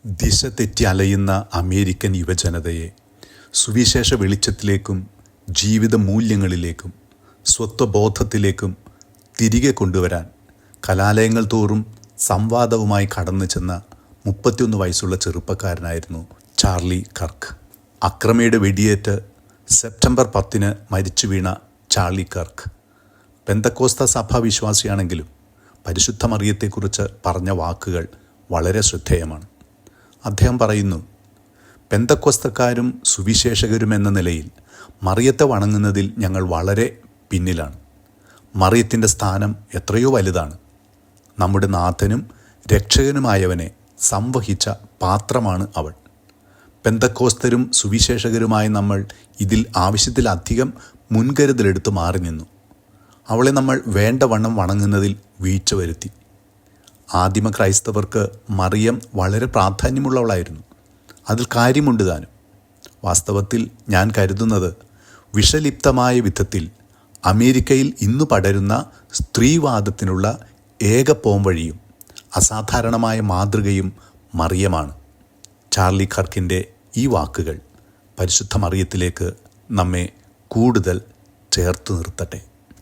ദിശ തെറ്റി അലയുന്ന അമേരിക്കൻ യുവജനതയെ സുവിശേഷ വെളിച്ചത്തിലേക്കും ജീവിത മൂല്യങ്ങളിലേക്കും സ്വത്വബോധത്തിലേക്കും തിരികെ കൊണ്ടുവരാൻ കലാലയങ്ങൾ തോറും സംവാദവുമായി കടന്നു ചെന്ന 31 വയസ്സുള്ള ചെറുപ്പക്കാരനായിരുന്നു ചാർലി കർക്ക്. അക്രമയുടെ വെടിയേറ്റ് സെപ്റ്റംബർ 10 മരിച്ചു വീണ ചാർലി കർക്ക് പെന്തക്കോസ്ത സഭാ വിശ്വാസിയാണെങ്കിലും പരിശുദ്ധ മറിയത്തെക്കുറിച്ച് പറഞ്ഞ വാക്കുകൾ വളരെ ശ്രദ്ധേയമാണ്. അദ്ദേഹം പറയുന്നു, പെന്തക്കോസ്തക്കാരും സുവിശേഷകരും എന്ന നിലയിൽ മറിയത്തെ വണങ്ങുന്നതിൽ ഞങ്ങൾ വളരെ പിന്നിലാണ്. മറിയത്തിൻ്റെ സ്ഥാനം എത്രയോ വലുതാണ്. നമ്മുടെ നാഥനും രക്ഷകനുമായവനെ സംവഹിച്ച പാത്രമാണ് അവൾ. പെന്തക്കോസ്തരും സുവിശേഷകരുമായ നമ്മൾ ഇതിൽ ആവശ്യത്തിലധികം മുൻകരുതലെടുത്ത് മാറി നിന്നു. അവളെ നമ്മൾ വേണ്ടവണ്ണം വണങ്ങുന്നതിൽ വീഴ്ച വരുത്തി. ആദിമ ക്രൈസ്തവർക്ക് മറിയം വളരെ പ്രാധാന്യമുള്ളവളായിരുന്നു. അതിൽ കാര്യമുണ്ട് താനും. വാസ്തവത്തിൽ ഞാൻ കരുതുന്നത് വിഷലിപ്തമായ വിധത്തിൽ അമേരിക്കയിൽ ഇന്നു പടരുന്ന സ്ത്രീവാദത്തിനുള്ള ഏക പോംവഴിയും അസാധാരണമായ മാതൃകയും മറിയമാണ്. ചാർലി കർക്കിൻ്റെ ഈ വാക്കുകൾ പരിശുദ്ധ മറിയത്തിലേക്ക് നമ്മെ കൂടുതൽ ചേർത്ത് നിർത്തട്ടെ.